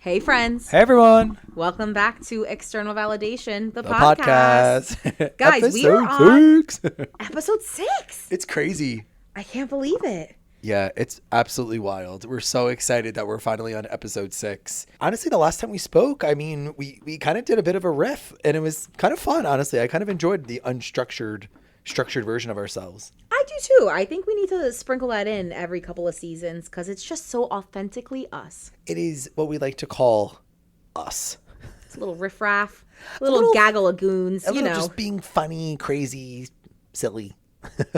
Hey friends. Hey everyone. Welcome back to External Validation, the podcast. Guys, we are on episode 6. It's crazy. I can't believe it. Yeah, it's absolutely wild. We're so excited that we're finally on episode 6. Honestly, the last time we spoke, we kind of did a bit of a riff and it was kind of fun, honestly. I kind of enjoyed the structured version of ourselves. I do too. I think we need to sprinkle that in every couple of seasons because it's just so authentically us. It is what we like to call us. It's a little riffraff, a little gaggle of goons, just being funny, crazy, silly.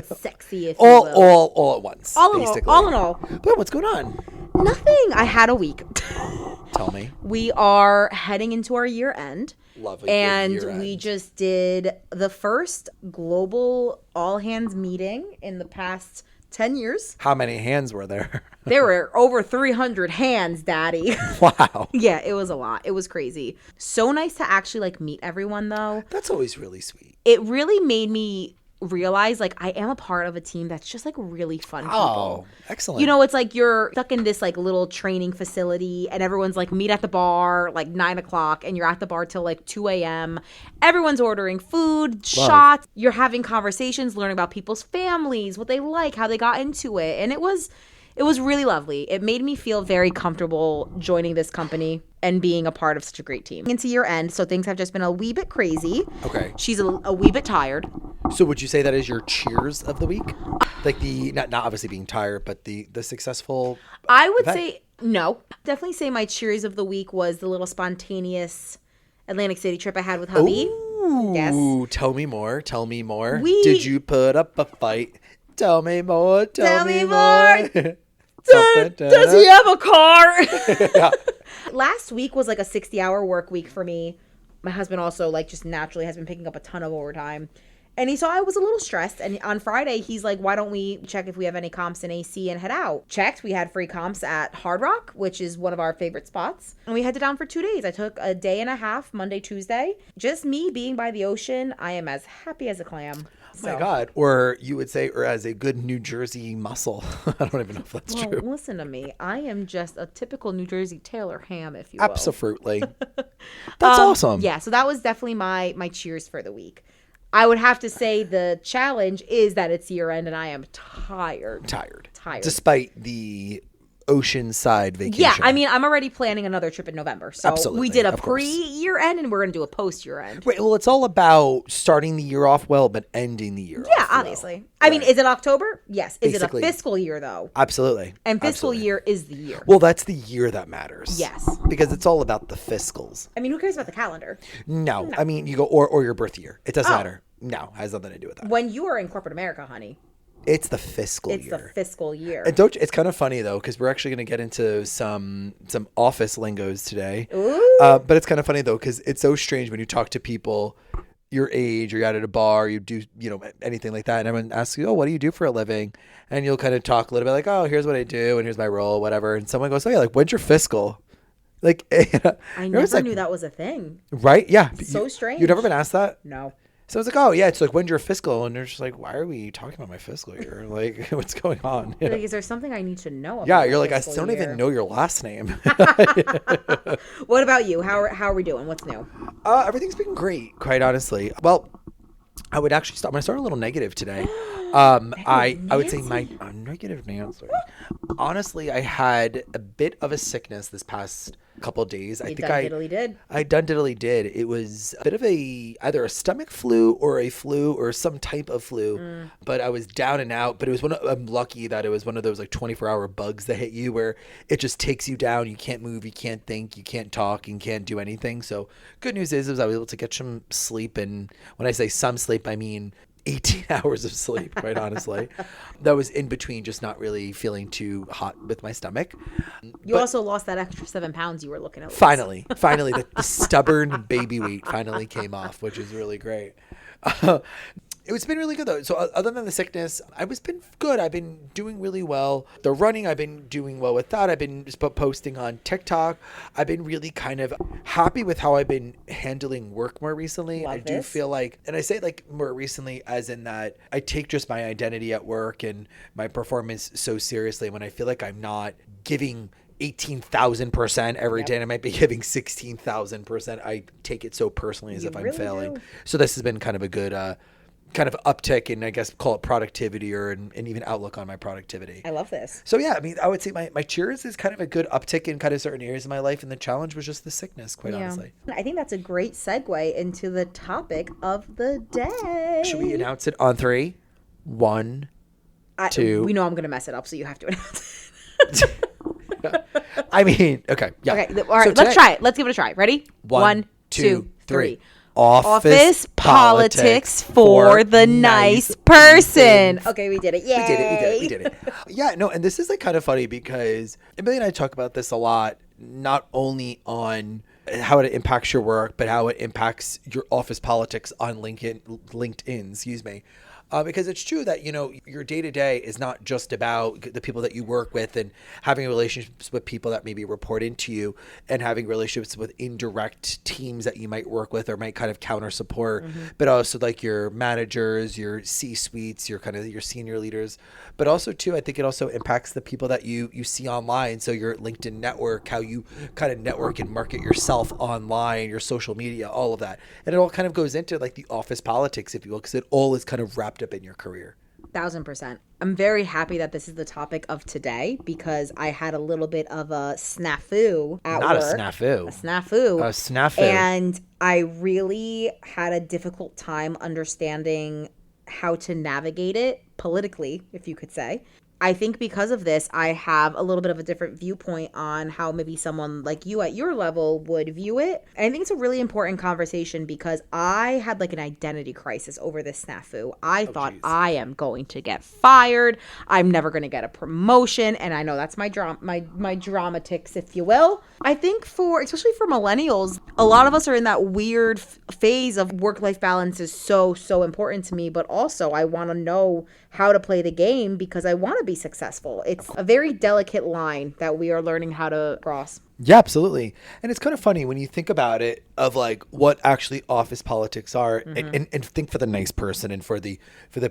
Sexy, if you will. All at once. All in all. But what's going on? Nothing. I had a week. Tell me. We are heading into our year end. Love it. And we just did the first global all hands meeting in the past 10 years. How many hands were there? There were over 300 hands, Daddy. Wow. Yeah, it was a lot. It was crazy. So nice to actually meet everyone though. That's always really sweet. It really made me realize I am a part of a team that's just really fun people. Oh, excellent. It's like you're stuck in this little training facility and everyone's meet at the bar 9 o'clock and you're at the bar till 2 a.m. Everyone's ordering food, shots. You're having conversations, learning about people's families, what they like, how they got into it. And it was really lovely. It made me feel very comfortable joining this company and being a part of such a great team. Into year end, so things have just been a wee bit crazy. Okay. She's a wee bit tired. So would you say that is your cheers of the week? The not obviously being tired, but the successful I would event? say no. Definitely say my cheers of the week was the little spontaneous Atlantic City trip I had with hubby. Ooh, yes. Tell me more. Did you put up a fight? Tell me more. Tell me more. Does he have a car? Yeah. Last week was a 60-hour work week for me. My husband also just naturally has been picking up a ton of overtime. And he saw I was a little stressed. And on Friday, he's like, why don't we check if we have any comps in AC and head out? Checked. We had free comps at Hard Rock, which is one of our favorite spots. And we headed down for 2 days. I took a day and a half, Monday, Tuesday. Just me being by the ocean. I am as happy as a clam. Oh my God. Or you would say, or as a good New Jersey muscle. I don't even know if that's true. Listen to me. I am just a typical New Jersey Taylor ham, if you will. Absolutely. That's awesome. Yeah, so that was definitely my cheers for the week. I would have to say the challenge is that it's year end and I am tired. Despite the oceanside vacation. Yeah, I'm already planning another trip in November. So absolutely, we did a pre-year end and we're going to do a post-year end. Right, well, it's all about starting the year off well, but ending the year off well. Obviously. Right. Is it October? Yes. Is Basically, it a fiscal year, though? Absolutely. And fiscal year is the year. Well, that's the year that matters. Yes. Because it's all about the fiscals. Who cares about the calendar? No. You go, or your birth year. It doesn't matter. No, has nothing to do with that. When you are in corporate America, honey. It's the fiscal year. It's the fiscal year. And it's kind of funny, though, because we're actually going to get into some office lingos today. Ooh. But it's kind of funny, though, because it's so strange when you talk to people your age or you're out at a bar, you do, anything like that. And everyone asks you, oh, what do you do for a living? And you'll kind of talk a little bit oh, here's what I do and here's my role, whatever. And someone goes, oh, yeah, when's your fiscal? I never knew that was a thing. Right? Yeah. So strange. You've never been asked that? No. So it's oh, yeah, it's when's your fiscal? And they're just why are we talking about my fiscal year? What's going on? Is there something I need to know about? Yeah, you're I still don't even know your last name. What about you? How are we doing? What's new? Everything's been great, quite honestly. Well, I would actually start. I'm going to start a little negative today. I would say my negative Nancy. Honestly, I had a bit of a sickness this past couple of days. I done diddly did. It was a bit of either a stomach flu or some type of flu, but I was down and out. But it was I'm lucky that it was one of those 24-hour bugs that hit you where it just takes you down. You can't move, you can't think, you can't talk, and can't do anything. So good news is I was able to get some sleep, and when I say some sleep, I mean 18 hours of sleep, quite honestly. That was in between just not really feeling too hot with my stomach. You also lost that extra 7 pounds you were looking at. Finally, the stubborn baby weight finally came off, which is really great. It's been really good, though. So other than the sickness, I've been good. I've been doing really well. The running, I've been doing well with that. I've been just posting on TikTok. I've been really kind of happy with how I've been handling work more recently. I do feel and I say more recently as in that I take just my identity at work and my performance so seriously when I feel like I'm not giving 18,000% every day, and I might be giving 16,000%. I take it so personally as if I'm failing. Do. So this has been kind of a good kind of uptick in, I guess, call it productivity and even outlook on my productivity. I love this. So yeah, I mean, I would say my cheers is kind of a good uptick in kind of certain areas of my life, and the challenge was just the sickness, quite honestly. I think that's a great segue into the topic of the day. Should we announce it on 3? 1, 2. We know I'm going to mess it up, so you have to announce it. I mean, okay. Yeah. Okay. All right. So let's try it. Let's give it a try. Ready? 1, 2, 3. Office politics for the nice person. Okay, we did it. Yay. We did it. Yeah, no, and this is like kind of funny because Emilia and I talk about this a lot, not only on how it impacts your work, but how it impacts your office politics on LinkedIn, excuse me. Because it's true that, your day-to-day is not just about the people that you work with and having relationships with people that maybe report into you and having relationships with indirect teams that you might work with or might kind of counter support, but also like your managers, your C-suites, your senior leaders. But also too, I think it also impacts the people that you see online. So your LinkedIn network, how you kind of network and market yourself online, your social media, all of that. And it all kind of goes into like the office politics, if you will, because it all is kind of wrapped up in your career. 1,000%. I'm very happy that this is the topic of today because I had a little bit of a snafu at Not work. a snafu. A snafu. A snafu. And I really had a difficult time understanding how to navigate it politically, if you could say. I think because of this, I have a little bit of a different viewpoint on how maybe someone like you at your level would view it. And I think it's a really important conversation because I had like an identity crisis over this snafu. I thought I am going to get fired. I'm never going to get a promotion. And I know that's my dramatics, if you will. I think especially for millennials, a lot of us are in that weird phase of work-life balance is so, so important to me. But also I want to know how to play the game because I want to be successful. It's a very delicate line that we are learning how to cross. Yeah, absolutely. And it's kind of funny when you think about it of like what actually office politics are and think for the nice person and for the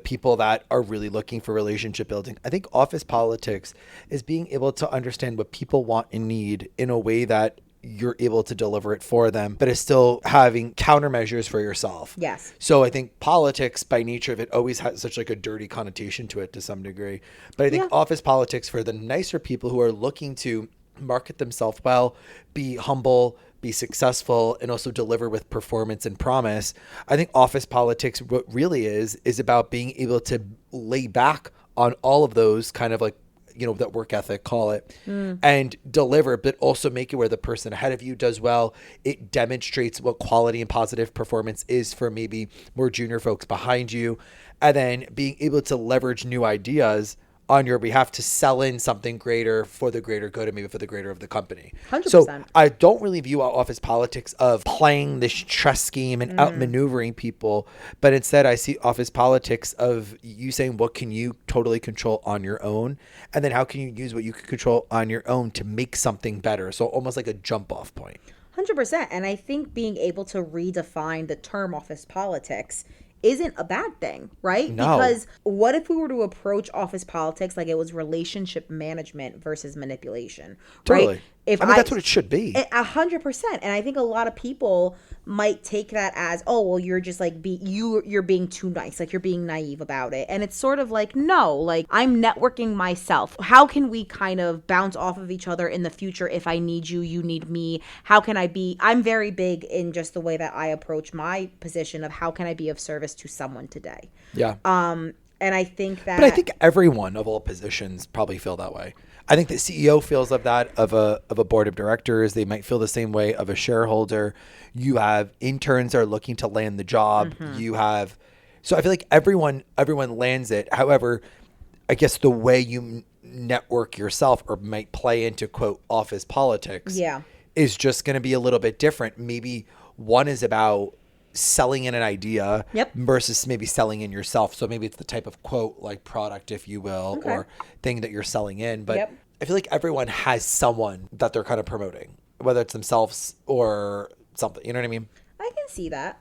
people that are really looking for relationship building. I think office politics is being able to understand what people want and need in a way that you're able to deliver it for them, but is still having countermeasures for yourself. Yes. So I think politics by nature of it always has such like a dirty connotation to it to some degree. But I think office politics for the nicer people who are looking to market themselves well, be humble, be successful, and also deliver with performance and promise. I think office politics, what really is about being able to lay back on all of those kind of like, that work ethic, call it, and deliver, but also make it where the person ahead of you does well. It demonstrates what quality and positive performance is for maybe more junior folks behind you. And then being able to leverage new ideas on your behalf to sell in something greater for the greater good and maybe for the greater of the company. 100%. So I don't really view office politics of playing this chess scheme and outmaneuvering people, but instead I see office politics of you saying what can you totally control on your own, and then how can you use what you can control on your own to make something better. So almost like a jump off point. 100%. And I think being able to redefine the term office politics isn't a bad thing, right? No. Because what if we were to approach office politics like it was relationship management versus manipulation, Totally. right? That's what it should be. 100%. And I think a lot of people might take that as, oh, well, you're just like, you're being too nice. Like you're being naive about it. And it's sort of like, no, like I'm networking myself. How can we kind of bounce off of each other in the future? If I need you, you need me. How can I'm very big in just the way that I approach my position of how can I be of service to someone today? Yeah. And I think that... But I think everyone of all positions probably feel that way. I think the CEO feels of that, of a board of directors. They might feel the same way of a shareholder. You have interns that are looking to land the job. So I feel like everyone lands it. However, I guess the way you network yourself or might play into, quote, office politics is just going to be a little bit different. Maybe one is about selling in an idea versus maybe selling in yourself. So maybe it's the type of quote like product, if you will, or thing that you're selling in. But I feel like everyone has someone that they're kind of promoting, whether it's themselves or something. You know what I mean? I can see that.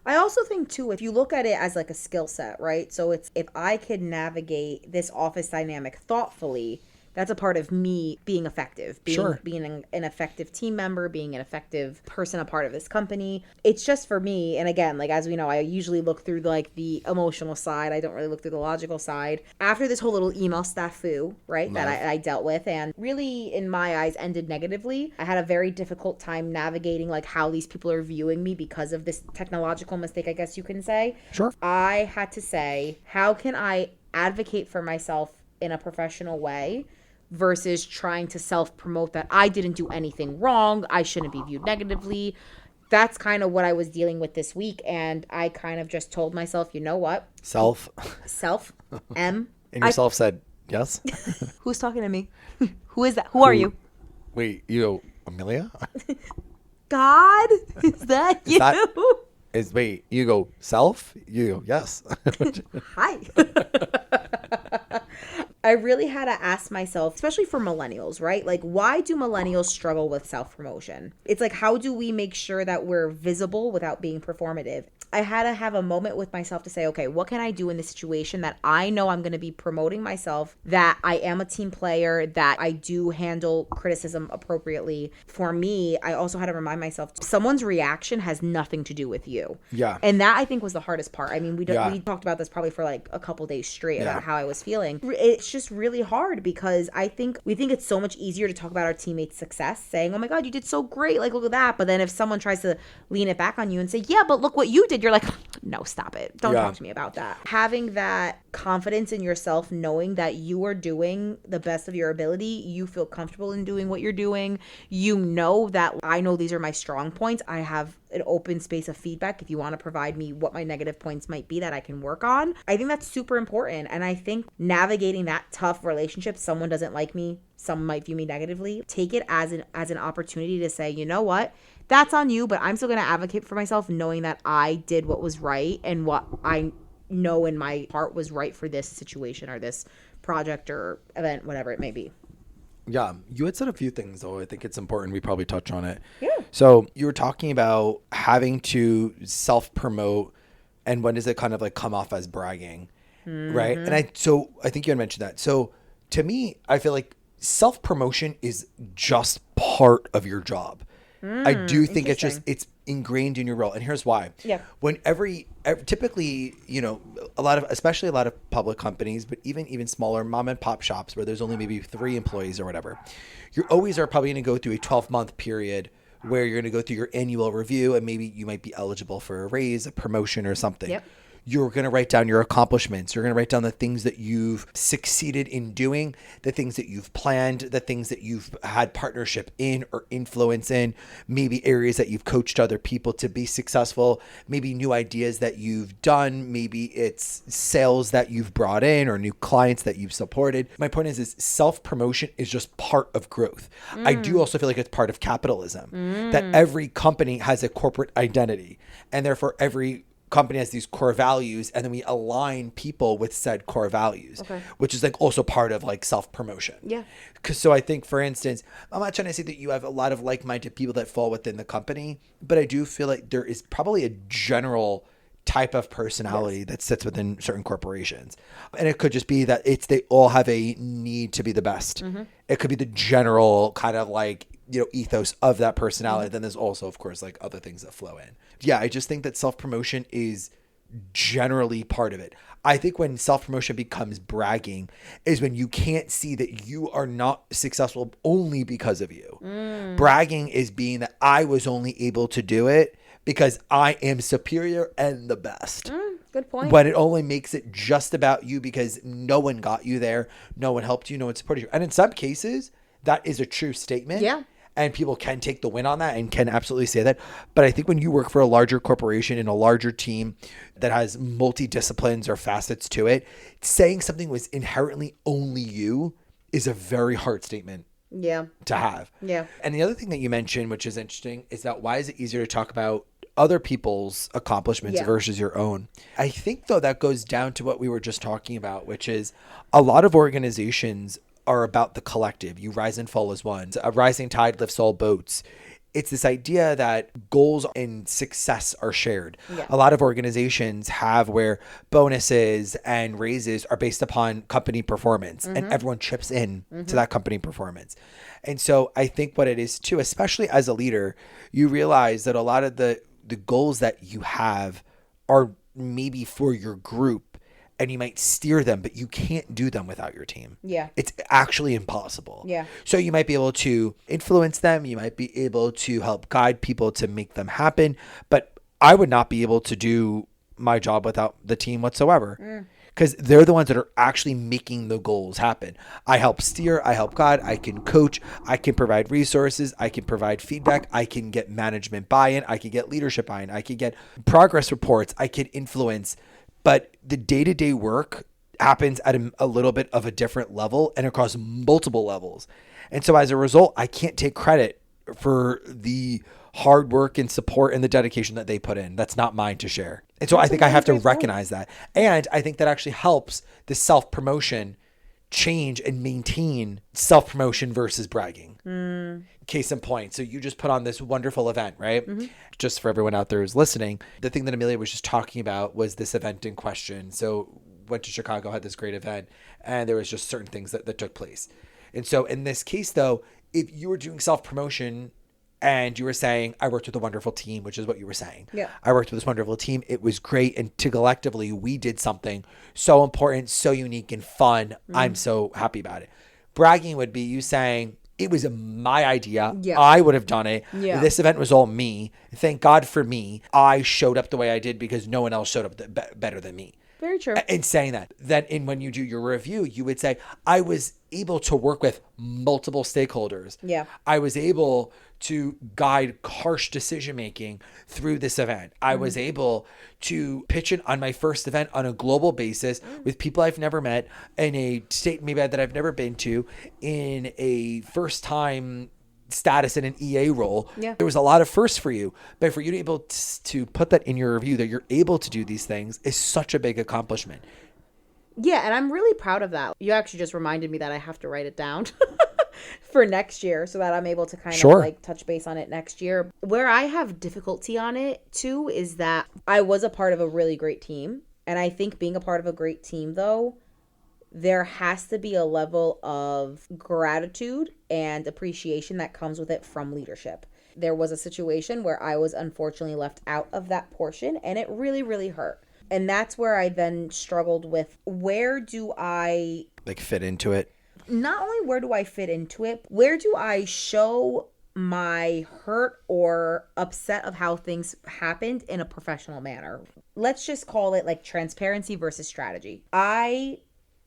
I also think too, if you look at it as like a skill set, right? So it's if I could navigate this office dynamic thoughtfully, that's a part of me being effective, Sure. being an effective team member, being an effective person, a part of this company. It's just for me. And again, like, as we know, I usually look through like the emotional side. I don't really look through the logical side. After this whole little email snafu, right, that I dealt with, and really in my eyes ended negatively, I had a very difficult time navigating like how these people are viewing me because of this technological mistake, I guess you can say. Sure. I had to say, how can I advocate for myself in a professional way versus trying to self-promote that I didn't do anything wrong, I shouldn't be viewed negatively. That's kind of what I was dealing with this week, and I kind of just told myself, you know what? Self. And yourself said yes. Who's talking to me? Who is that? Who are you? Wait, you go, Emilia? God? Is that you? Wait, you go self? You go yes. Hi. I really had to ask myself, especially for millennials, right? Like, why do millennials struggle with self-promotion? It's like, how do we make sure that we're visible without being performative? I had to have a moment with myself to say, okay, what can I do in this situation that I know I'm going to be promoting myself, that I am a team player, that I do handle criticism appropriately. For me, I also had to remind myself, someone's reaction has nothing to do with you. Yeah. And that, I think, was the hardest part. I mean, we talked about this probably for like a couple days straight about how I was feeling. It's just really hard because we think it's so much easier to talk about our teammates' success, saying, oh my God, you did so great, like look at that. But then if someone tries to lean it back on you and say, yeah, but look what you did, you're like, no, stop it. Don't talk to me about that. Having that confidence in yourself, knowing that you are doing the best of your ability, you feel comfortable in doing what you're doing. You know that I know these are my strong points. I have an open space of feedback if you want to provide me what my negative points might be that I can work on. I think that's super important. And I think navigating that tough relationship, someone doesn't like me, some might view me negatively, take it as an opportunity to say, you know what? That's on you, but I'm still going to advocate for myself, knowing that I did what was right and what I know in my heart was right for this situation or this project or event, whatever it may be. Yeah, you had said a few things, though. I think it's important we probably touch on it. Yeah. So you were talking about having to self-promote, and when does it kind of like come off as bragging, right? And I think you had mentioned that. So to me, I feel like self-promotion is just part of your job. I do think it's ingrained in your role. And here's why. Yeah. When typically, especially a lot of public companies, but even smaller mom and pop shops where there's only maybe 3 employees or whatever, you always are probably going to go through a 12-month period where you're going to go through your annual review, and maybe you might be eligible for a raise, a promotion, or something. Yep. You're going to write down your accomplishments. You're going to write down the things that you've succeeded in doing, the things that you've planned, the things that you've had partnership in or influence in, maybe areas that you've coached other people to be successful, maybe new ideas that you've done, maybe it's sales that you've brought in or new clients that you've supported. My point is self-promotion is just part of growth. I do also feel like it's part of capitalism, that every company has a corporate identity, and therefore every company has these core values, and then we align people with said core values, which is like also part of like self-promotion. Yeah. So I think, for instance, I'm not trying to say that you have a lot of like-minded people that fall within the company, but I do feel like there is probably a general type of personality that sits within certain corporations. And it could just be that they all have a need to be the best. It could be the general kind of like, ethos of that personality. Then there's also, of course, like other things that flow in. Yeah, I just think that self-promotion is generally part of it. I think when self-promotion becomes bragging is when you can't see that you are not successful only because of you. Bragging is being that I was only able to do it because I am superior and the best. Good point. When it only makes it just about you because no one got you there, no one helped you, no one supported you. And in some cases, that is a true statement. Yeah. And people can take the win on that and can absolutely say that. But I think when you work for a larger corporation in a larger team that has multi-disciplines or facets to it, saying something was inherently only you is a very hard statement to have. Yeah. And the other thing that you mentioned, which is interesting, is that why is it easier to talk about other people's accomplishments versus your own? I think, though, that goes down to what we were just talking about, which is a lot of organizations are about the collective. You rise and fall as one. A rising tide lifts all boats. it's this idea that goals and success are shared. Yeah. A lot of organizations have where bonuses and raises are based upon company performance, and everyone chips in to that company performance. And so I think what it is too, especially as a leader, you realize that a lot of the goals that you have are maybe for your group, and you might steer them, but you can't do them without your team. Yeah. It's actually impossible. Yeah. So you might be able to influence them. You might be able to help guide people to make them happen. But I would not be able to do my job without the team whatsoever, because they're the ones that are actually making the goals happen. I help steer, I help guide, I can coach, I can provide resources, I can provide feedback, I can get management buy-in, I can get leadership buy-in, I can get progress reports, I can influence. But the day-to-day work happens at a little bit of a different level and across multiple levels. And so as a result, I can't take credit for the hard work and support and the dedication that they put in. That's not mine to share. And so I think I have to recognize that. And I think that actually helps the self-promotion change and maintain self-promotion versus bragging. Case in point. So you just put on this wonderful event, right? Just for everyone out there who's listening, the thing that Emilia was just talking about was this event in question. So went to Chicago, had this great event, and there was just certain things that took place. And so in this case, though, if you were doing self-promotion and you were saying, I worked with a wonderful team, which is what you were saying. Yeah. I worked with this wonderful team. It was great. And collectively, we did something so important, so unique and fun. I'm so happy about it. Bragging would be you saying, it was my idea. Yeah. I would have done it. Yeah. This event was all me. Thank God for me. I showed up the way I did because no one else showed up better than me. Very true. In saying that, then when you do your review, you would say, I was able to work with multiple stakeholders. Yeah. I was able to guide harsh decision making through this event. I was able to pitch it on my first event on a global basis with people I've never met in a state maybe that I've never been to, in a first time status in an EA role. Yeah. There was a lot of firsts for you, but for you to be able to put that in your review that you're able to do these things is such a big accomplishment. Yeah, and I'm really proud of that. You actually just reminded me that I have to write it down for next year so that I'm able to kind of like touch base on it next year. Where I have difficulty on it too is that I was a part of a really great team. And I think being a part of a great team, though, there has to be a level of gratitude and appreciation that comes with it from leadership. There was a situation where I was unfortunately left out of that portion, and it really, really hurt. And that's where I then struggled with, where do I like fit into it? Not only where do I fit into it, where do I show my hurt or upset of how things happened in a professional manner? Let's just call it like transparency versus strategy. I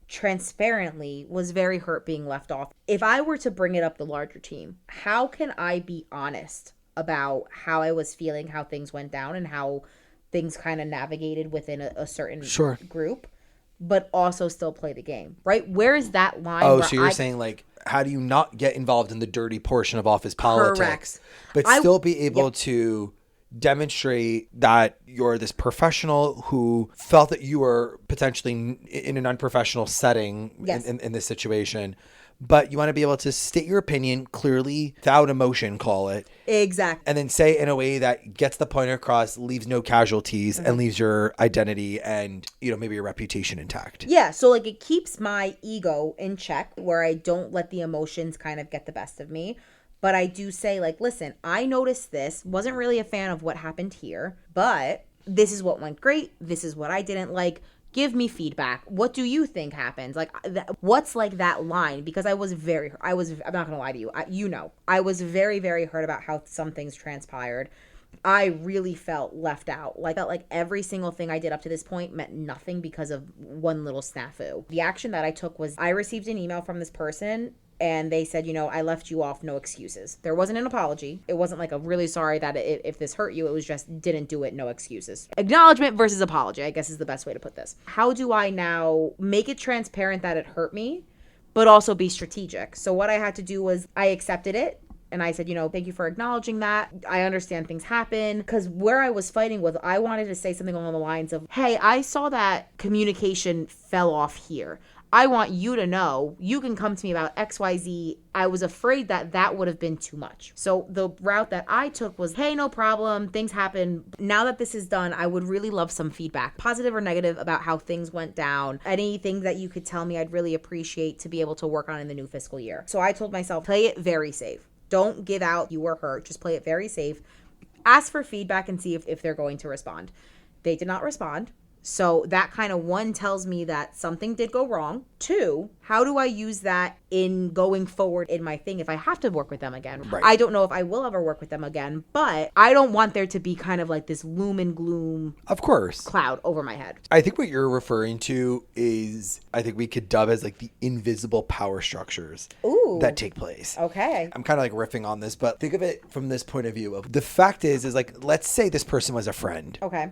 transparently was very hurt being left off. If I were to bring it up the larger team, how can I be honest about how I was feeling, how things went down, and how things kind of navigated within a certain group, but also still play the game, right? Where is that line? Oh, so you're saying like, how do you not get involved in the dirty portion of office politics, but still be able to demonstrate that you're this professional who felt that you were potentially in an unprofessional setting in this situation, but you want to be able to state your opinion clearly without emotion, call it. Exactly. And then say it in a way that gets the point across, leaves no casualties, and leaves your identity and, maybe your reputation intact. Yeah. So like it keeps my ego in check where I don't let the emotions kind of get the best of me. But I do say like, listen, I noticed this, wasn't really a fan of what happened here, but this is what went great. This is what I didn't like. Give me feedback. What do you think happened? Like, what's like that line? Because I'm not going to lie to you. I was very, very hurt about how some things transpired. I really felt left out. Like, I felt like every single thing I did up to this point meant nothing because of one little snafu. The action that I took was I received an email from this person and they said, I left you off, no excuses. There wasn't an apology. It wasn't like a really sorry that if this hurt you. It was just didn't do it, no excuses. Acknowledgement versus apology, I guess is the best way to put this. How do I now make it transparent that it hurt me, but also be strategic? So what I had to do was I accepted it. And I said, thank you for acknowledging that. I understand things happen. Because where I was fighting with, I wanted to say something along the lines of, hey, I saw that communication fell off here. I want you to know you can come to me about XYZ. I was afraid that that would have been too much. So the route that I took was, hey, no problem. Things happen. Now that this is done, I would really love some feedback, positive or negative, about how things went down. Anything that you could tell me, I'd really appreciate to be able to work on in the new fiscal year. So I told myself, play it very safe. Don't give out you were hurt. Just play it very safe. Ask for feedback and see if they're going to respond. They did not respond. So that kind of, one, tells me that something did go wrong. Two, how do I use that in going forward in my thing if I have to work with them again? Right. I don't know if I will ever work with them again, but I don't want there to be kind of like this loom and gloom, of course, cloud over my head. I think what you're referring to is, I think we could dub as like the invisible power structures that take place. Okay. I'm kind of like riffing on this, but think of it from this point of view of the fact is like, let's say this person was a friend. Okay.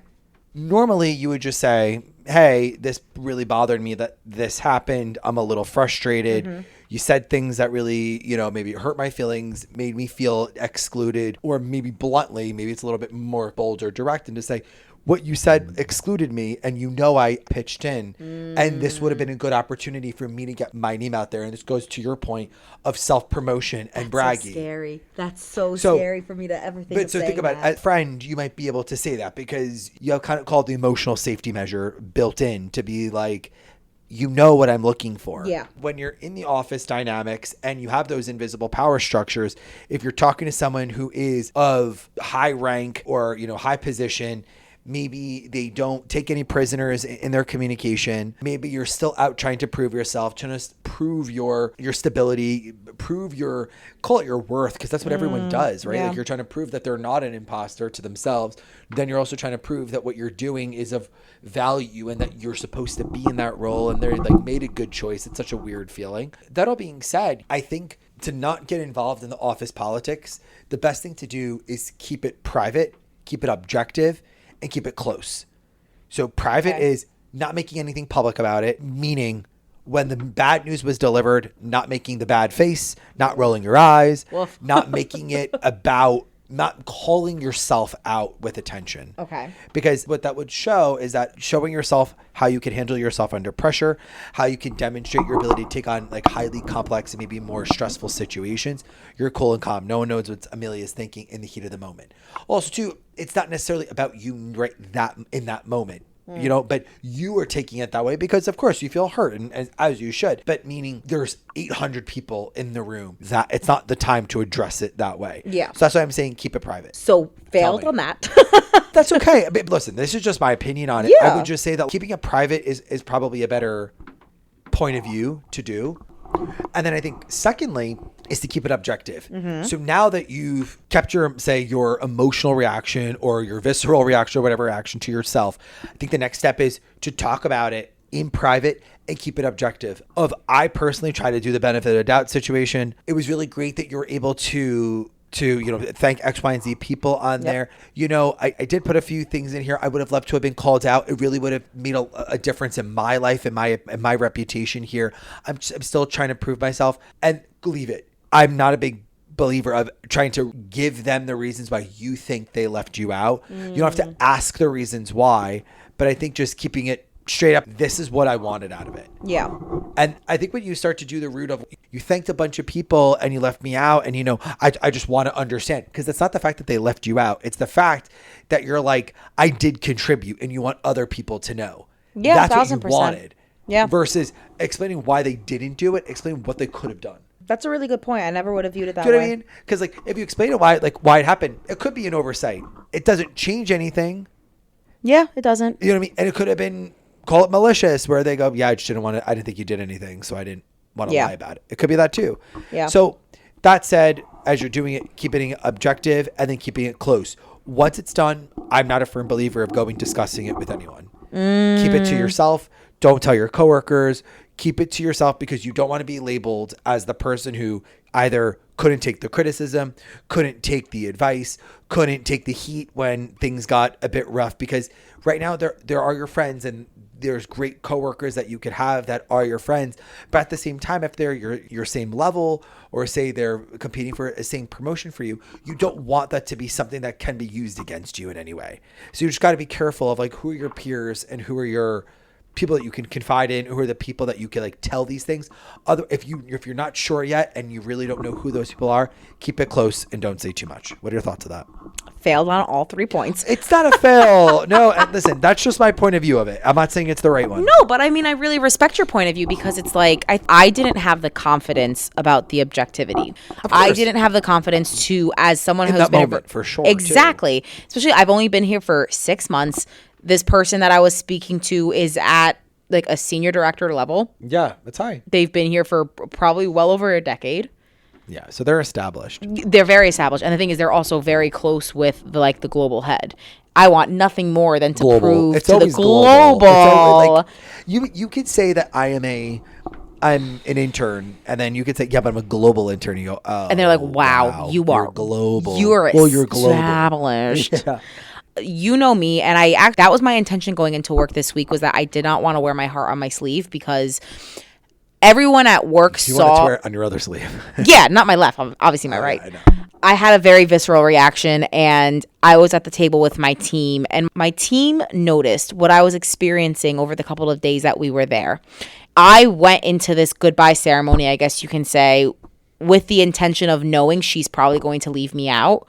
Normally you would just say, hey, this really bothered me that this happened. I'm a little frustrated. Mm-hmm. You said things that really, maybe hurt my feelings, made me feel excluded, or maybe bluntly, maybe it's a little bit more bold or direct, and to say, what you said excluded me, and I pitched in, and this would have been a good opportunity for me to get my name out there. And this goes to your point of self-promotion and bragging. So scary. That's so scary for me to ever think of saying think about that. it. A friend, you might be able to say that because you have kind of called the emotional safety measure built in to be like, you know what I'm looking for. Yeah. When you're in the office dynamics and you have those invisible power structures, if you're talking to someone who is of high rank or, high position, maybe they don't take any prisoners in their communication. Maybe you're still out trying to prove yourself, trying to prove your stability, call it your worth, because that's what everyone does, right? Yeah. Like you're trying to prove that they're not an imposter to themselves. Then you're also trying to prove that what you're doing is of value and that you're supposed to be in that role and they're like made a good choice. It's such a weird feeling. That all being said, I think to not get involved in the office politics, the best thing to do is keep it private, keep it objective, and keep it close. So private is not making anything public about it, meaning when the bad news was delivered, not making the bad face, not rolling your eyes, not making it about, not calling yourself out with attention. Okay. Because what that would show is that showing yourself how you can handle yourself under pressure, how you can demonstrate your ability to take on like highly complex and maybe more stressful situations. You're cool and calm. No one knows what Emilia is thinking in the heat of the moment. Also, too, it's not necessarily about you right that in that moment. But you are taking it that way because, of course, you feel hurt, and as you should. But meaning there's 800 people in the room, that it's not the time to address it that way. Yeah. So that's why I'm saying keep it private. So failed on that. That's okay. But listen, this is just my opinion on it. Yeah. I would just say that keeping it private is probably a better point of view to do. And then I think secondly is to keep it objective. Mm-hmm. So now that you've kept your emotional reaction or your visceral reaction or whatever reaction to yourself, I think the next step is to talk about it in private and keep it objective. I personally try to do the benefit of the doubt situation. It was really great that you were able to thank X, Y, and Z people on there. I did put a few things in here. I would have loved to have been called out. It really would have made a difference in my life and my reputation here. I'm still trying to prove myself, and leave it. I'm not a big believer of trying to give them the reasons why you think they left you out. You don't have to ask the reasons why, but I think just keeping it straight up, this is what I wanted out of it. Yeah. And I think when you start to do the root of, you thanked a bunch of people and you left me out, and I just want to understand, because it's not the fact that they left you out. It's the fact that you're like, I did contribute, and you want other people to know. Yeah, that's what you 1000%. wanted. Yeah. Versus explaining why they didn't do it, explain what they could have done. That's a really good point. I never would have viewed it that way. Do you way. know what I mean? Because if you explain it why it happened, it could be an oversight. It doesn't change anything. Yeah, it doesn't. You know what I mean? And it could have been, call it malicious, where they go, yeah, I didn't think you did anything, so I didn't want to lie about it. It could be that too. Yeah. So that said, as you're doing it, keeping it objective and then keeping it close. Once it's done, I'm not a firm believer of discussing it with anyone. Keep it to yourself. Don't tell your coworkers. Keep it to yourself, because you don't want to be labeled as the person who either couldn't take the criticism, couldn't take the advice, couldn't take the heat when things got a bit rough. Because right now there are your friends, and there's great coworkers that you could have that are your friends. But at the same time, if they're your same level, or say they're competing for a same promotion for you, you don't want that to be something that can be used against you in any way. So you just got to be careful of who are your peers and who are your people that you can confide in, who are the people that you can like tell these things. If you're not sure yet and you really don't know who those people are, keep it close and don't say too much. What are your thoughts of that? Failed on all 3 points. It's not a fail. No, listen, that's just my point of view of it. I'm not saying it's the right one. No, but I mean, I really respect your point of view because it's like I didn't have the confidence about the objectivity. I didn't have the confidence to, as someone who's been moment, for sure. Exactly. Too. Especially, I've only been here for 6 months. This person that I was speaking to is at like a senior director level. Yeah, that's high. They've been here for probably well over a decade. Yeah, so they're established. They're very established. And the thing is, they're also very close with the global head. I want nothing more than to prove to the global. Like, you could say that I'm an intern, and then you could say, yeah, but I'm a global intern. You go, oh, and they're like, wow, you're global. You're global. Established. Yeah. You know me, and that was my intention going into work this week, was that I did not want to wear my heart on my sleeve because everyone at work you saw. You want to wear it on your other sleeve. Yeah, not my left, obviously my right. I know. I had a very visceral reaction, and I was at the table with my team, and my team noticed what I was experiencing over the couple of days that we were there. I went into this goodbye ceremony, I guess you can say, with the intention of knowing she's probably going to leave me out.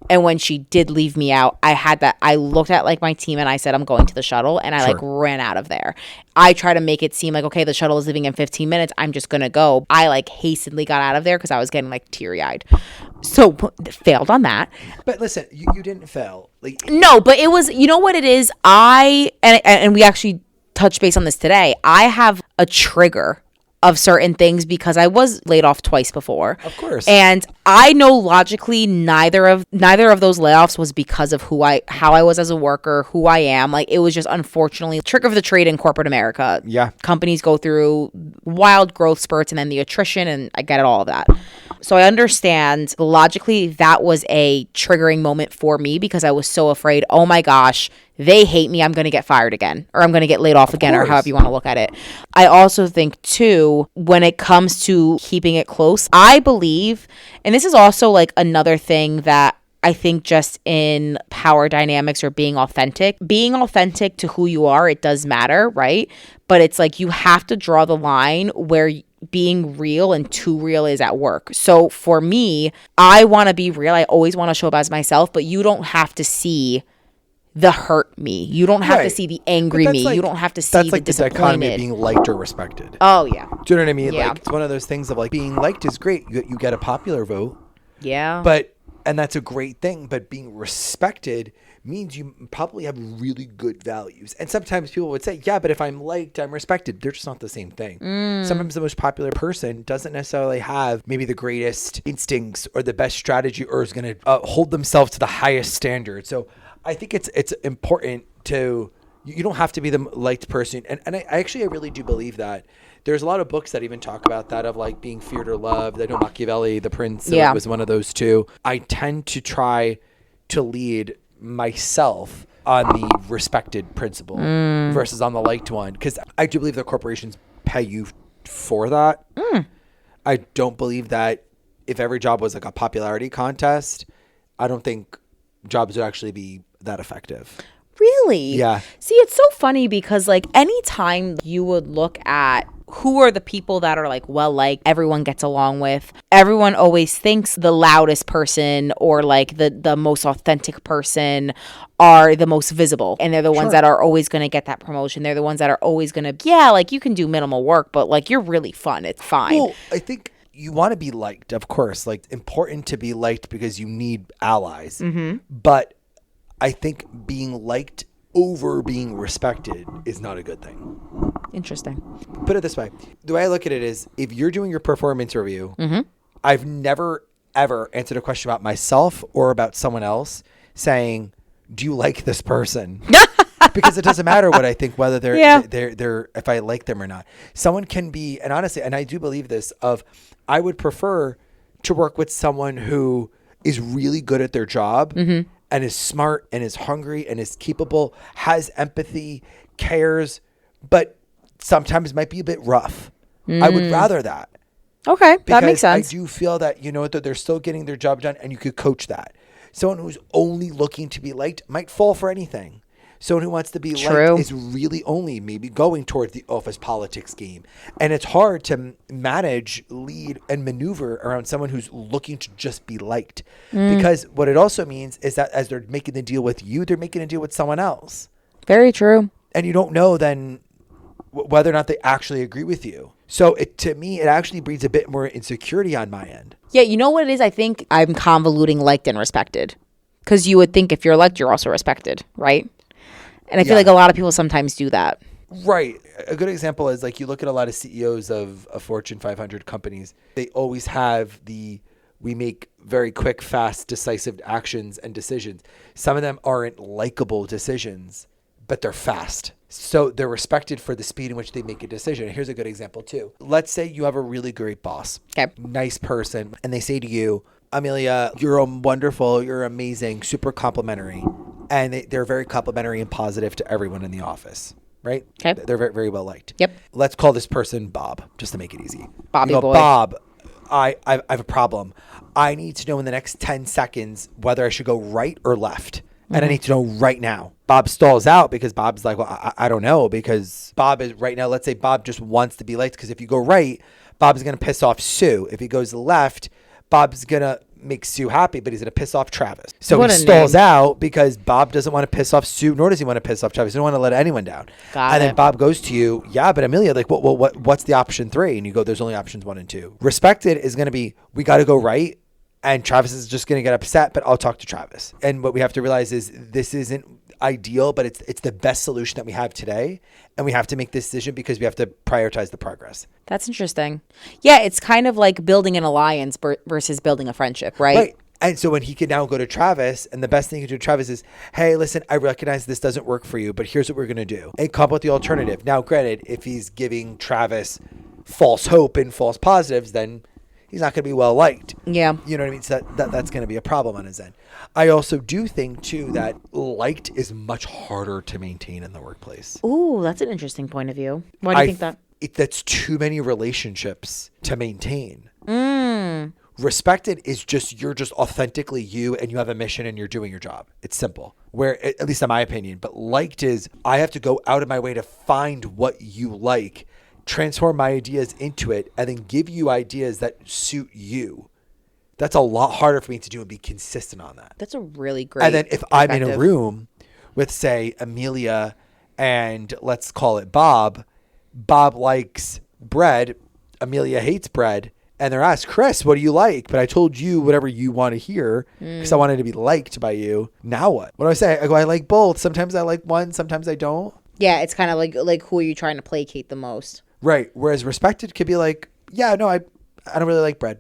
And when she did leave me out, I looked at like my team and I said, I'm going to the shuttle. And I ran out of there. I try to make it seem like, okay, the shuttle is leaving in 15 minutes. I'm just going to go. I hastily got out of there because I was getting teary eyed. So failed on that. But listen, you didn't fail. No, but it was, you know what it is? And we actually touched base on this today. I have a trigger of certain things because I was laid off twice before. Of course. And I know logically neither of those layoffs was because of how I was as a worker, who I am. It was just unfortunately trick of the trade in corporate America. Yeah. Companies go through wild growth spurts and then the attrition, and I get it, all of that. So I understand logically that was a triggering moment for me because I was so afraid, oh my gosh, they hate me, I'm going to get fired again, or I'm going to get laid off again, or however you want to look at it. I also think, too, when it comes to keeping it close, I believe, and this is also another thing that I think just in power dynamics or being authentic to who you are, it does matter, right? But it's you have to draw the line where being real and too real is at work. So for me, I want to be real. I always want to show up as myself, but you don't have to see the hurt me. You don't have to see the angry me. You don't have to see the disappointed. That's the dichotomy of being liked or respected. Oh, yeah. Do you know what I mean? Yeah. It's one of those things of being liked is great. You get a popular vote. Yeah. And that's a great thing. But being respected means you probably have really good values. And sometimes people would say, yeah, but if I'm liked, I'm respected. They're just not the same thing. Sometimes the most popular person doesn't necessarily have maybe the greatest instincts or the best strategy, or is going to hold themselves to the highest standard. So I think it's important to, you don't have to be the liked person. And I really do believe that. There's a lot of books that even talk about that, of being feared or loved. I know Machiavelli, The Prince, was one of those too. I tend to try to lead myself on the respected principle versus on the liked one, because I do believe that corporations pay you for that. I don't believe that if every job was a popularity contest, I don't think jobs would actually be that effective. Really? Yeah. See, it's so funny because anytime you would look at who are the people that are everyone gets along with, everyone always thinks the loudest person or the most authentic person are the most visible, and they're the ones that are always going to get that promotion. They're the ones that are always going to, you can do minimal work, but you're really fun. It's fine. Well, I think you want to be liked, of course, important to be liked because you need allies. Mm-hmm. But I think being liked over being respected is not a good thing. Interesting. Put it this way. The way I look at it is, if you're doing your performance review, I've never, ever answered a question about myself or about someone else saying, do you like this person? Because it doesn't matter what I think, whether they're if I like them or not. Someone can be, and honestly, and I do believe this, I would prefer to work with someone who is really good at their job and is smart and is hungry and is capable, has empathy, cares, but sometimes might be a bit rough. I would rather that. Okay, that makes sense. I do feel that, that they're still getting their job done, and you could coach that. Someone who's only looking to be liked might fall for anything. Someone who wants to be True. liked is really only maybe going towards the office politics game. And it's hard to manage, lead, and maneuver around someone who's looking to just be liked. Because what it also means is that as they're making the deal with you, they're making a deal with someone else. Very true. And you don't know then whether or not they actually agree with you. So to me, it actually breeds a bit more insecurity on my end. Yeah, you know what it is? I think I'm convoluting liked and respected. Because you would think if you're liked, you're also respected, right? And I feel like a lot of people sometimes do that. Right. A good example is like you look at a lot of CEOs of Fortune 500 companies. They always have we make very quick, fast, decisive actions and decisions. Some of them aren't likable decisions, but they're fast. So they're respected for the speed in which they make a decision. Here's a good example too. Let's say you have a really great boss, nice person, and they say to you, Emilia, you're wonderful, you're amazing, super complimentary. And they're very complimentary and positive to everyone in the office, right? Okay. They're very, very well liked. Yep. Let's call this person Bob, just to make it easy. Bobby boy. Bob, I have a problem. I need to know in the next 10 seconds whether I should go right or left. And I need to know right now. Bob stalls out because Bob's like, well, I don't know, because Bob is right now. Let's say Bob just wants to be liked, because if you go right, Bob's going to piss off Sue. If he goes left, Bob's going to make Sue happy, but he's going to piss off Travis. So he stalls out because Bob doesn't want to piss off Sue, nor does he want to piss off Travis. He doesn't want to let anyone down. Then Bob goes to you, yeah, but Emilia, like, what's the option 3? And you go, there's only options 1 and 2. Respected is going to be, we got to go right. And Travis is just going to get upset, but I'll talk to Travis. And what we have to realize is this isn't ideal, but it's the best solution that we have today. And we have to make this decision because we have to prioritize the progress. That's interesting. Yeah, it's kind of like building an alliance versus building a friendship, right? Right. And so when he can now go to Travis, and the best thing he can do to Travis is, hey, listen, I recognize this doesn't work for you, but here's what we're going to do. And come up with the alternative. Now, granted, if he's giving Travis false hope and false positives, then he's not going to be well liked. Yeah. You know what I mean? So that's going to be a problem on his end. I also do think, too, that liked is much harder to maintain in the workplace. Ooh, that's an interesting point of view. Why do you think that? That's too many relationships to maintain. Respected is just, you're just authentically you, and you have a mission and you're doing your job. It's simple. Where, at least in my opinion, but liked is, I have to go out of my way to find what you like, transform my ideas into it, and then give you ideas that suit you. That's a lot harder for me to do and be consistent on that. That's a really great And then if I'm in a room with, say, Emilia and let's call it Bob likes bread, Emilia hates bread, and they're asked, Chris, what do you like? But I told you whatever you want to hear because I wanted to be liked by you. Now what? What do I say? I go, I like both. Sometimes I like one, sometimes I don't. Yeah, it's kind of like who are you trying to placate the most? Right. Whereas respected could be like, yeah, no, I don't really like bread.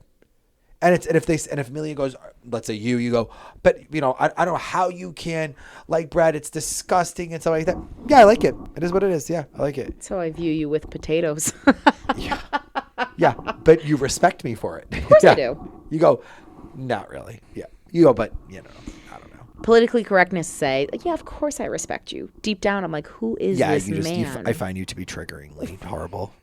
And if Emilia goes, let's say you go, but you know, I don't know how you can like bread. It's disgusting and stuff like that. Yeah, I like it. It is what it is. Yeah, I like it. That's how I view you with potatoes. Yeah, but you respect me for it. Of course I do. You go, not really. Yeah. You go, but you know, I don't know. Politically correctness say, yeah, of course I respect you. Deep down, I'm like, who is this man? I find you to be triggeringly horrible.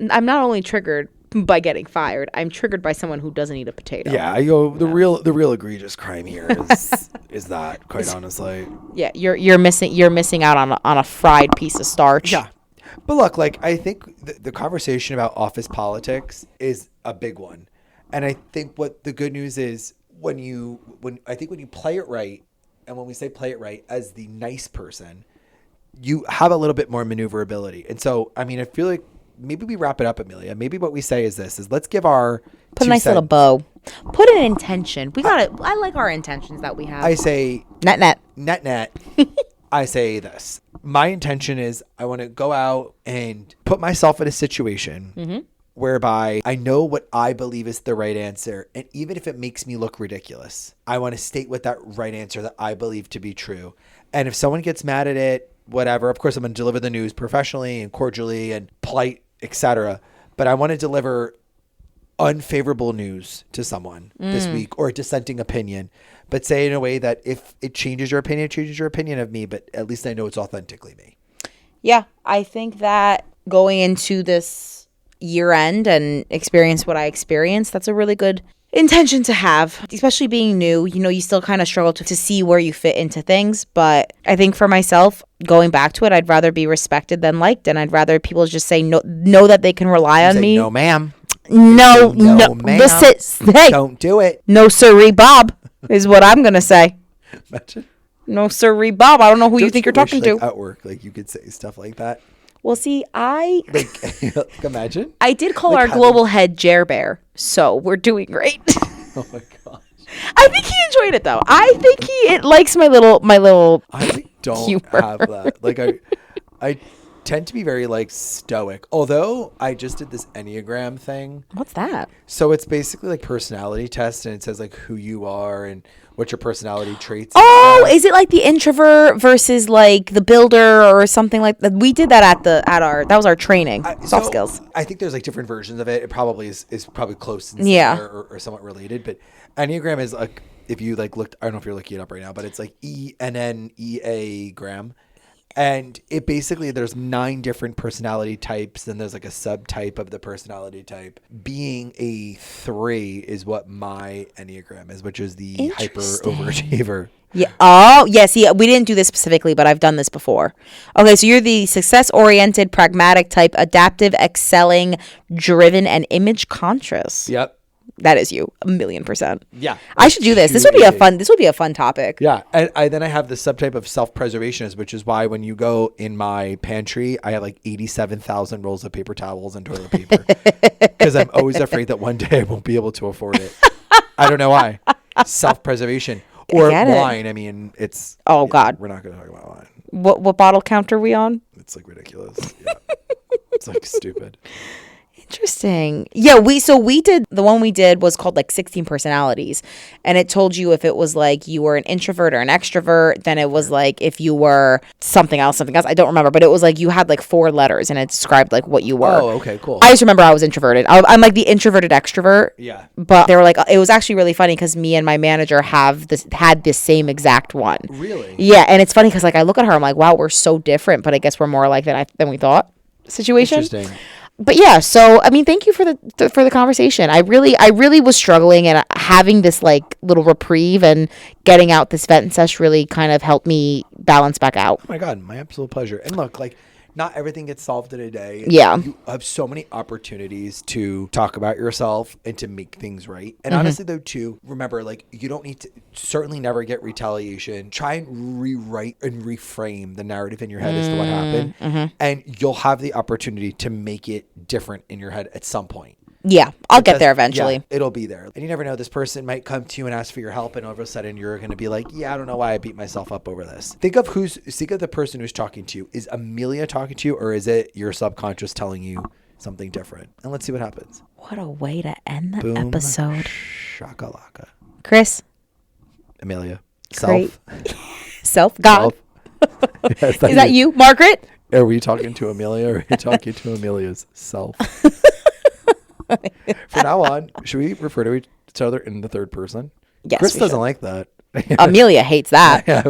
I'm not only triggered by getting fired, I'm triggered by someone who doesn't eat a potato. Yeah, I go, the real egregious crime here is that, quite honestly. Yeah, you're missing out on a fried piece of starch. Yeah. But look, like, I think the conversation about office politics is a big one. And I think what the good news is when you play it right, and when we say play it right as the nice person, you have a little bit more maneuverability. And so, I mean, I feel like maybe we wrap it up, Emilia. Maybe what we say is let's give our put a nice little bow. Put an intention. I like our intentions that we have. I say net. I say this. My intention is I want to go out and put myself in a situation whereby I know what I believe is the right answer. And even if it makes me look ridiculous, I want to state what that right answer that I believe to be true. And if someone gets mad at it, whatever, of course I'm going to deliver the news professionally and cordially and polite, etc. But I want to deliver unfavorable news to someone this week, or a dissenting opinion, but say it in a way that if it changes your opinion, it changes your opinion of me, but at least I know it's authentically me. Yeah, I think that going into this year end and experience what I experienced, that's a really good intention to have, especially being new. You know, you still kind of struggle to see where you fit into things. But I think for myself, going back to it, I'd rather be respected than liked. And I'd rather people just say no, know that they can rely on me. No, ma'am. No, ma'am. Listen, hey, don't do it. No, sirree, Bob, is what I'm going to say. Imagine. No, sirree, Bob. I don't know who you think you're talking to. At work, like you could say stuff like that. Well, see, like imagine. I did call our global head Jer Bear, so we're doing great. Oh my gosh. I think he enjoyed it though. I think it likes my little. I don't humor. have that. Like I tend to be very like stoic. Although I just did this Enneagram thing. What's that? So it's basically like personality test, and it says like who you are and what your personality traits. Oh, is it like the introvert versus like the builder or something like that? We did that that was our training, soft skills. I think there's like different versions of it. It probably is probably close and or somewhat related. But Enneagram is like, if you like looked, I don't know if you're looking it up right now, but it's like ENNEA gram. And it basically, there's 9 different personality types, and there's like a subtype of the personality type. Being a 3 is what my Enneagram is, which is the hyper overachiever. Yeah. Oh, yes. Yeah, we didn't do this specifically, but I've done this before. Okay, so you're the success-oriented, pragmatic type, adaptive, excelling, driven, and image conscious. Yep. That is you, 1,000,000%. Yeah, I should do this. This would be a fun topic. Yeah, and then I have the subtype of self-preservationist, which is why when you go in my pantry, I have like 87,000 rolls of paper towels and toilet paper because I'm always afraid that one day I won't be able to afford it. I don't know why. Self-preservation or wine. I mean, it's God. We're not going to talk about wine. What bottle count are we on? It's like ridiculous. Yeah, it's like stupid. Interesting. Yeah, we did, the one we did was called like 16 personalities, and it told you if it was like you were an introvert or an extrovert. Then it was like if you were something else. I don't remember, but it was like you had like 4 letters and it described like what you were. Oh, okay, cool. I just remember I was introverted. I'm like the introverted extrovert. Yeah. But they were like, it was actually really funny because me and my manager had this same exact one. Really? Yeah, and it's funny because like I look at her, I'm like, wow, we're so different, but I guess we're more alike than we thought. Situation. Interesting. But yeah, so I mean, thank you for the conversation. I really was struggling, and having this like little reprieve and getting out this vent sesh really kind of helped me balance back out. Oh my God, my absolute pleasure. And look, like, not everything gets solved in a day. Yeah. You have so many opportunities to talk about yourself and to make things right. And honestly, though, too, remember, like, you don't need to certainly never get retaliation. Try and rewrite and reframe the narrative in your head as to what happened. And you'll have the opportunity to make it different in your head at some point. Yeah, I'll get there eventually. Yeah, it'll be there. And you never know, this person might come to you and ask for your help, and all of a sudden you're going to be like, yeah, I don't know why I beat myself up over this. Think of the person who's talking to you. Is Emilia talking to you, or is it your subconscious telling you something different? And let's see what happens. What a way to end the Boom, episode. Shakalaka. Chris. Emilia. Self. God. Yes, is that you, Margaret? Are we talking to Emilia, or are we talking to Emilia's self? From now on, should we refer to each other in the third person? Yes. Chris doesn't like that. Emilia hates that. Yeah.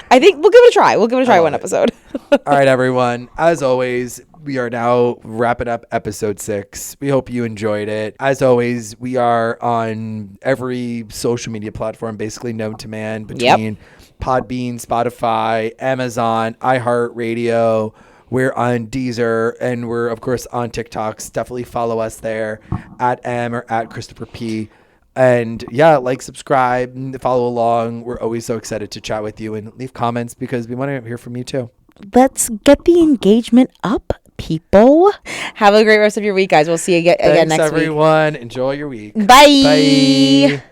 I think we'll give it a try. We'll give it a try one episode. All right, everyone. As always, we are now wrapping up episode 6. We hope you enjoyed it. As always, we are on every social media platform basically known to man, between Podbean, Spotify, Amazon, iHeartRadio. We're on Deezer, and we're, of course, on TikToks. Definitely follow us there at M or at Christopher P. And yeah, like, subscribe, follow along. We're always so excited to chat with you and leave comments because we want to hear from you too. Let's get the engagement up, people. Have a great rest of your week, guys. We'll see you again next week. Thanks, everyone. Enjoy your week. Bye.